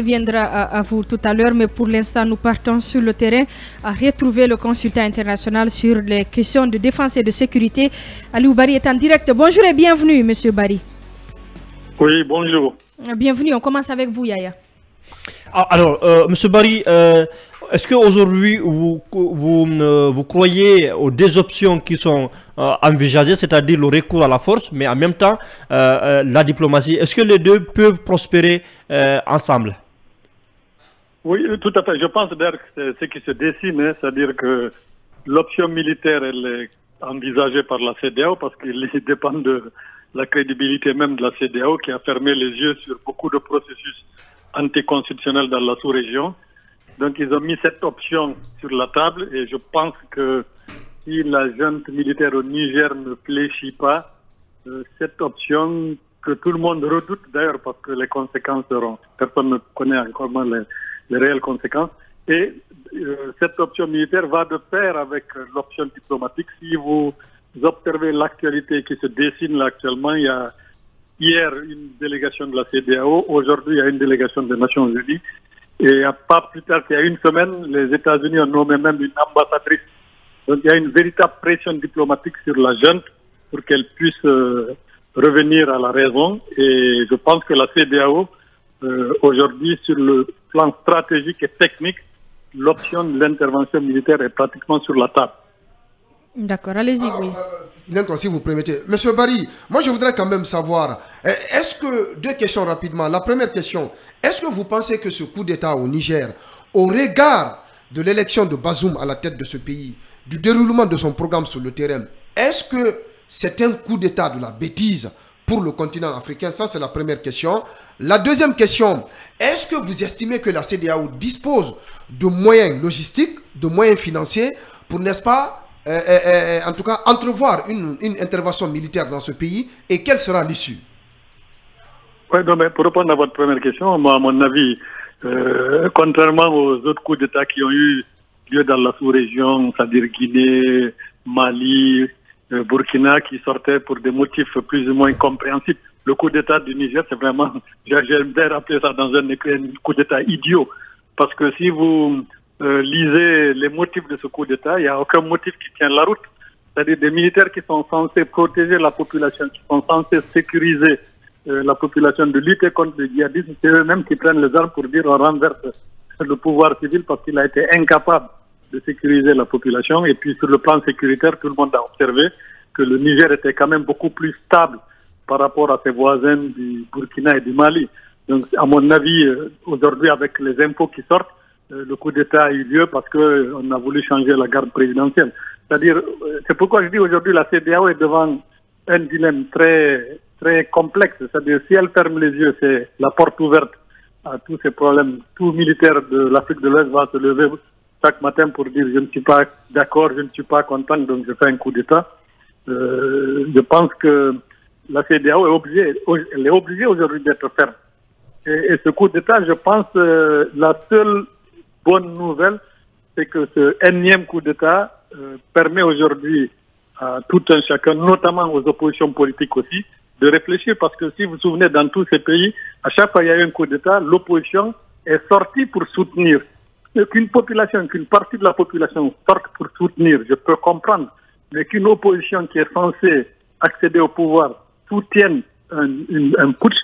Viendra à vous tout à l'heure, mais pour l'instant, nous partons sur le terrain à retrouver le consultant international sur les questions de défense et de sécurité. Aliou Bari est en direct. Bonjour et bienvenue, Monsieur Bari. Oui, bonjour. Bienvenue, on commence avec vous, Yaya. Alors, Monsieur Bari, est-ce qu'aujourd'hui, vous croyez aux deux options qui sont envisagées, c'est-à-dire le recours à la force, mais en même temps, la diplomatie? Est-ce que les deux peuvent prospérer ensemble? Oui, tout à fait. Je pense d'ailleurs que c'est ce qui se dessine, c'est-à-dire que l'option militaire, elle est envisagée par la CEDEAO parce qu'il dépend de la crédibilité même de la CEDEAO qui a fermé les yeux sur beaucoup de processus anticonstitutionnels dans la sous-région. Donc ils ont mis cette option sur la table et je pense que si la junte militaire au Niger ne fléchit pas, cette option que tout le monde redoute d'ailleurs parce que les conséquences seront, personne ne connaît encore les réelles conséquences, et cette option militaire va de pair avec l'option diplomatique. Si vous observez l'actualité qui se dessine là actuellement, il y a hier une délégation de la CEDEAO, aujourd'hui il y a une délégation des Nations Unies, et pas plus tard qu'il y a une semaine, les États-Unis ont nommé même une ambassadrice. Donc il y a une véritable pression diplomatique sur la junte pour qu'elle puisse revenir à la raison. Et je pense que la CEDEAO, aujourd'hui, sur le plan stratégique et technique, l'option de l'intervention militaire est pratiquement sur la table. D'accord, allez-y, oui. Si vous permettez. Monsieur Bari, moi je voudrais quand même savoir, est-ce que, deux questions rapidement. La première question, est-ce que vous pensez que ce coup d'État au Niger, au regard de l'élection de Bazoum à la tête de ce pays, du déroulement de son programme sur le terrain, est-ce que c'est un coup d'État de la bêtise pour le continent africain? Ça, c'est la première question. La deuxième question, est-ce que vous estimez que la CEDEAO dispose de moyens logistiques, de moyens financiers pour, n'est-ce pas, en tout cas, entrevoir une intervention militaire dans ce pays, et quelle sera l'issue? Oui, mais pour répondre à votre première question, moi, à mon avis, contrairement aux autres coups d'État qui ont eu lieu dans la sous-région, c'est-à-dire Guinée, Mali, Burkina, qui sortaient pour des motifs plus ou moins compréhensibles, le coup d'État du Niger, c'est vraiment, j'aime bien rappeler ça dans un coup d'État idiot, parce que si vous lisez les motifs de ce coup d'État, il n'y a aucun motif qui tient la route. C'est-à-dire des militaires qui sont censés protéger la population, qui sont censés sécuriser la population, de lutter contre le djihadisme, c'est eux-mêmes qui prennent les armes pour dire on renverse le pouvoir civil parce qu'il a été incapable de sécuriser la population. Et puis sur le plan sécuritaire, tout le monde a observé que le Niger était quand même beaucoup plus stable par rapport à ses voisins du Burkina et du Mali. Donc à mon avis, aujourd'hui avec les infos qui sortent, le coup d'État a eu lieu parce qu'on a voulu changer la garde présidentielle. C'est-à-dire, c'est pourquoi je dis aujourd'hui la CEDEAO est devant un dilemme très, très complexe. C'est-à-dire, si elle ferme les yeux, c'est la porte ouverte à tous ces problèmes. Tout militaire de l'Afrique de l'Ouest va se lever chaque matin pour dire je ne suis pas d'accord, je ne suis pas content, donc je fais un coup d'État. Je pense que la CEDEAO est obligée aujourd'hui d'être ferme. Et ce coup d'État, je pense, la seule bonne nouvelle, c'est que ce énième coup d'État permet aujourd'hui à tout un chacun, notamment aux oppositions politiques aussi, de réfléchir, parce que si vous vous souvenez, dans tous ces pays, à chaque fois qu'il y a eu un coup d'État, l'opposition est sortie pour soutenir. Qu'une population, qu'une partie de la population sorte pour soutenir, je peux comprendre, mais qu'une opposition qui est censée accéder au pouvoir soutienne un putsch,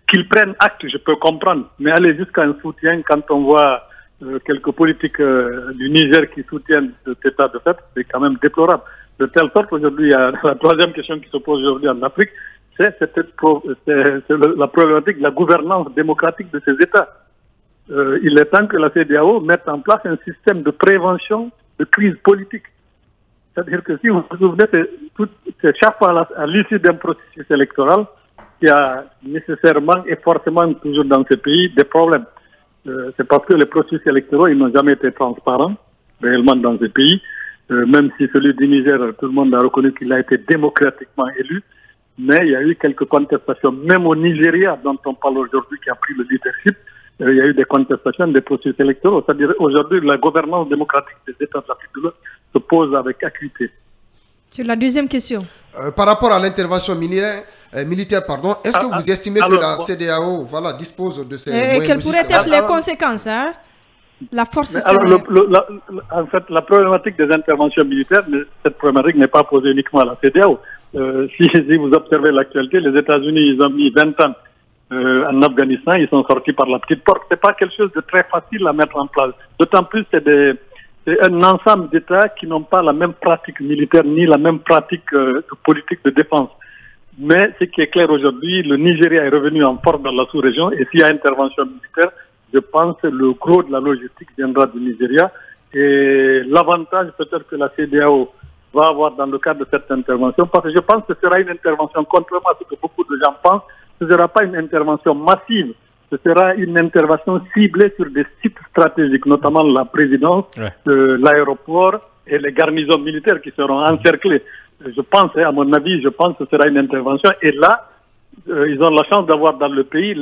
qu'ils prennent acte, je peux comprendre, mais aller jusqu'à un soutien quand on voit quelques politiques du Niger qui soutiennent cet état de fait, c'est quand même déplorable. De telle sorte, aujourd'hui, il y a la troisième question qui se pose aujourd'hui en Afrique, c'est la problématique de la gouvernance démocratique de ces États. Il est temps que la CEDEAO mette en place un système de prévention de crise politique. C'est-à-dire que si vous vous souvenez, c'est chaque fois à l'issue d'un processus électoral, il y a nécessairement et forcément toujours dans ces pays des problèmes. C'est parce que les processus électoraux, ils n'ont jamais été transparents, réellement dans ces pays. Même si celui du Niger, tout le monde a reconnu qu'il a été démocratiquement élu, mais il y a eu quelques contestations. Même au Nigeria, dont on parle aujourd'hui, qui a pris le leadership, il y a eu des contestations des processus électoraux. C'est-à-dire aujourd'hui, la gouvernance démocratique des États de l'Afrique de l'Ouest se pose avec acuité. Sur la deuxième question. Par rapport à l'intervention militaire, militaire, pardon, est-ce que vous estimez que la CEDEAO dispose de ces moyens? Et quelles pourraient être les conséquences, hein? La force en fait, la problématique des interventions militaires, cette problématique n'est pas posée uniquement à la CEDEAO. Si vous observez l'actualité, les États-Unis, ils ont mis 20 ans en Afghanistan, ils sont sortis par la petite porte. C'est pas quelque chose de très facile à mettre en place. D'autant plus, c'est un ensemble d'États qui n'ont pas la même pratique militaire ni la même pratique de politique de défense. Mais ce qui est clair aujourd'hui, le Nigeria est revenu en force dans la sous-région et s'il y a intervention militaire, je pense que le gros de la logistique viendra du Nigeria. Et l'avantage peut-être que la CEDEAO va avoir dans le cadre de cette intervention, parce que je pense que ce sera une intervention, contrairement à ce que beaucoup de gens pensent, ce ne sera pas une intervention massive, ce sera une intervention ciblée sur des sites stratégiques, notamment la présidence, l'aéroport et les garnisons militaires qui seront encerclés. Je pense, à mon avis, je pense que ce sera une intervention. Et là, ils ont la chance d'avoir dans le pays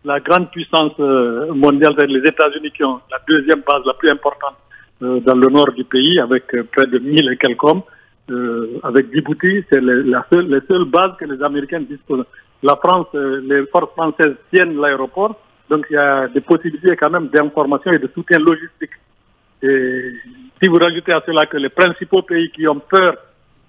la grande puissance mondiale, les États-Unis qui ont la deuxième base la plus importante dans le nord du pays, avec près de 1000 et quelques hommes, avec Djibouti, c'est les seules bases que les Américains disposent. La France, les forces françaises tiennent l'aéroport, donc il y a des possibilités quand même d'information et de soutien logistique. Et si vous rajoutez à cela que les principaux pays qui ont peur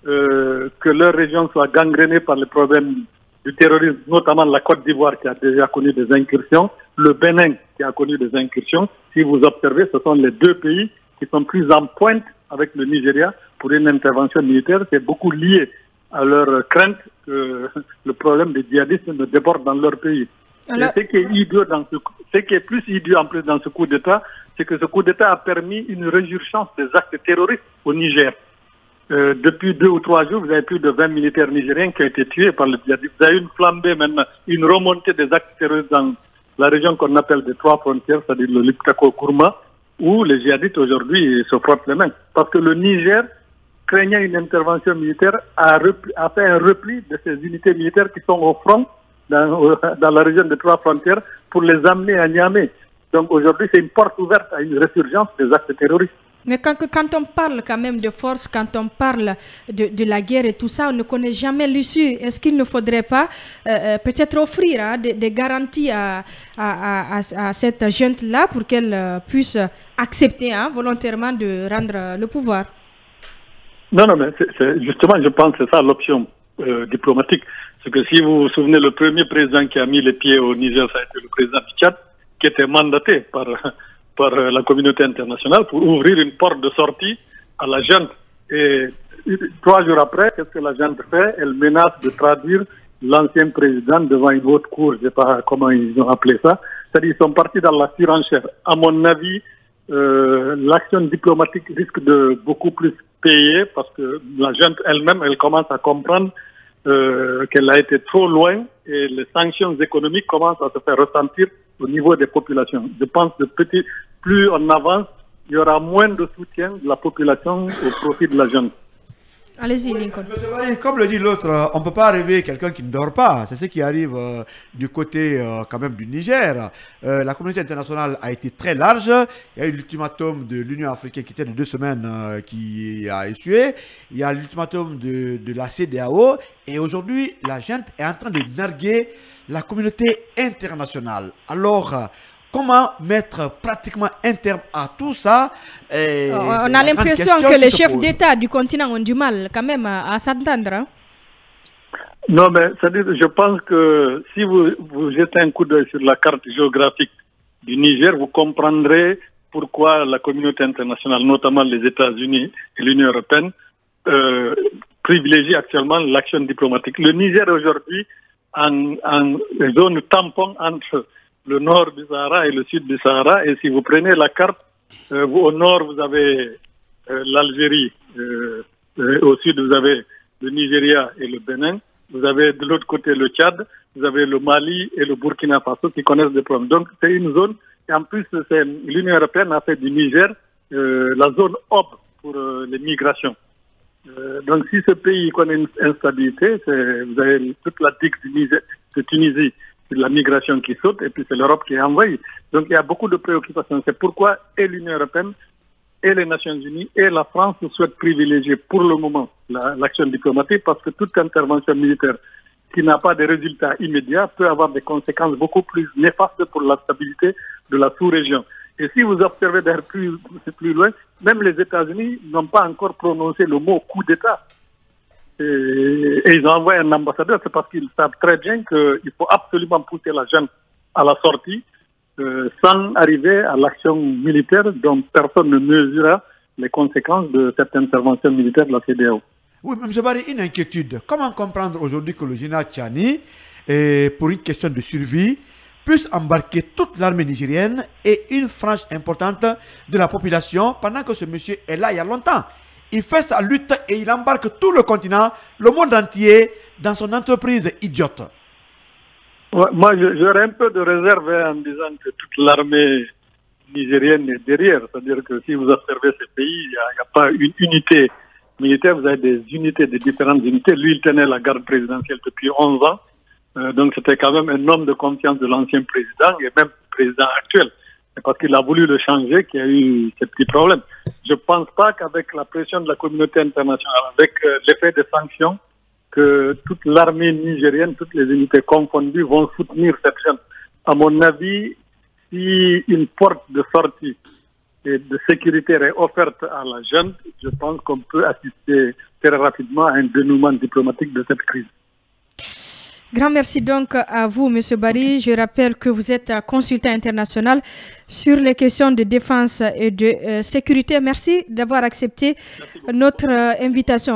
que leur région soit gangrénée par les problèmes du terrorisme, notamment la Côte d'Ivoire qui a déjà connu des incursions, le Bénin qui a connu des incursions, si vous observez, ce sont les deux pays qui sont plus en pointe avec le Nigeria pour une intervention militaire. C'est beaucoup lié à leur crainte que le problème des djihadistes ne déborde dans leur pays. Alors... Ce qui est plus idiot en plus dans ce coup d'État, c'est que ce coup d'État a permis une résurgence des actes terroristes au Niger. Depuis 2 ou 3 jours, vous avez plus de 20 militaires nigériens qui ont été tués par le djihadisme. Vous avez une flambée maintenant, une remontée des actes terroristes dans la région qu'on appelle des 3 frontières, c'est-à-dire le Liptako-Gourma, où les djihadistes aujourd'hui se frottent les mains. Parce que le Niger, craignant une intervention militaire, a fait un repli de ces unités militaires qui sont au front dans la région des 3 frontières pour les amener à Niamey. Donc aujourd'hui, c'est une porte ouverte à une résurgence des actes terroristes. Mais quand on parle quand même de force, quand on parle de la guerre et tout ça, on ne connaît jamais l'issue. Est-ce qu'il ne faudrait pas peut-être offrir des garanties à cette junte-là pour qu'elle puisse accepter volontairement de rendre le pouvoir? Non, mais justement, je pense que c'est ça l'option diplomatique. C'est que si vous vous souvenez, le premier président qui a mis les pieds au Niger, ça a été le président du Tchad, qui était mandaté par la communauté internationale pour ouvrir une porte de sortie à la junte. Et 3 jours après, qu'est-ce que la junte fait? Elle menace de traduire l'ancien président devant une haute cour. Je ne sais pas comment ils ont appelé ça. C'est-à-dire qu'ils sont partis dans la surenchère. À mon avis, l'action diplomatique risque de beaucoup plus payer parce que la junte elle-même, elle commence à comprendre qu'elle a été trop loin et les sanctions économiques commencent à se faire ressentir au niveau des populations. Je pense que plus on avance, il y aura moins de soutien de la population au profit de la junte. Allez-y, Lincoln. Comme le dit l'autre, on ne peut pas arriver quelqu'un qui ne dort pas. C'est ce qui arrive du côté quand même du Niger. La communauté internationale a été très large. Il y a eu l'ultimatum de l'Union africaine qui était de 2 semaines qui a échoué. Il y a l'ultimatum de la CEDEAO. Et aujourd'hui, la junte est en train de narguer la communauté internationale. Alors, comment mettre pratiquement un terme à tout ça? On a l'impression que les chefs d'État du continent ont du mal quand même à s'entendre. Hein? Non, mais je pense que si vous jetez un coup d'œil sur la carte géographique du Niger, vous comprendrez pourquoi la communauté internationale, notamment les États-Unis et l'Union européenne, privilégient actuellement l'action diplomatique. Le Niger aujourd'hui en zone tampon entre le nord du Sahara et le sud du Sahara. Et si vous prenez la carte, au nord, vous avez l'Algérie. Au sud, vous avez le Nigeria et le Bénin. Vous avez de l'autre côté le Tchad. Vous avez le Mali et le Burkina Faso qui connaissent des problèmes. Donc, c'est une zone. Et en plus, l'Union européenne a fait du Niger la zone hub pour les migrations. Donc, si ce pays connaît une instabilité, vous avez toute la digue de Tunisie, c'est la migration qui saute, et puis c'est l'Europe qui est envahie. Donc, il y a beaucoup de préoccupations. C'est pourquoi et l'Union européenne, et les Nations unies, et la France souhaitent privilégier pour le moment l'action diplomatique, parce que toute intervention militaire qui n'a pas de résultats immédiats peut avoir des conséquences beaucoup plus néfastes pour la stabilité de la sous-région. Et si vous observez d'ailleurs plus loin, même les États-Unis n'ont pas encore prononcé le mot coup d'État. Et ils ont envoyé un ambassadeur, c'est parce qu'ils savent très bien qu'il faut absolument pousser la jeune à la sortie sans arriver à l'action militaire dont personne ne mesurera les conséquences de cette intervention militaire de la CEDEAO. Oui, M. Barry, une inquiétude. Comment comprendre aujourd'hui que le général Tchani, pour une question de survie, puisse embarquer toute l'armée nigérienne et une frange importante de la population pendant que ce monsieur est là il y a longtemps? Il fait sa lutte et il embarque tout le continent, le monde entier, dans son entreprise idiote. Ouais, moi, j'aurais un peu de réserve en disant que toute l'armée nigérienne est derrière. C'est-à-dire que si vous observez ces pays, il n'y a pas une unité militaire, vous avez des unités, des différentes unités. Lui, il tenait la garde présidentielle depuis 11 ans. Donc, c'était quand même un homme de confiance de l'ancien président et même président actuel. C'est parce qu'il a voulu le changer qu'il y a eu ces petits problèmes. Je ne pense pas qu'avec la pression de la communauté internationale, avec l'effet des sanctions, que toute l'armée nigérienne, toutes les unités confondues vont soutenir cette jeune. À mon avis, si une porte de sortie et de sécurité est offerte à la jeune, je pense qu'on peut assister très rapidement à un dénouement diplomatique de cette crise. Grand merci donc à vous, M. Barry. Je rappelle que vous êtes consultant international sur les questions de défense et de sécurité. Merci d'avoir accepté notre invitation.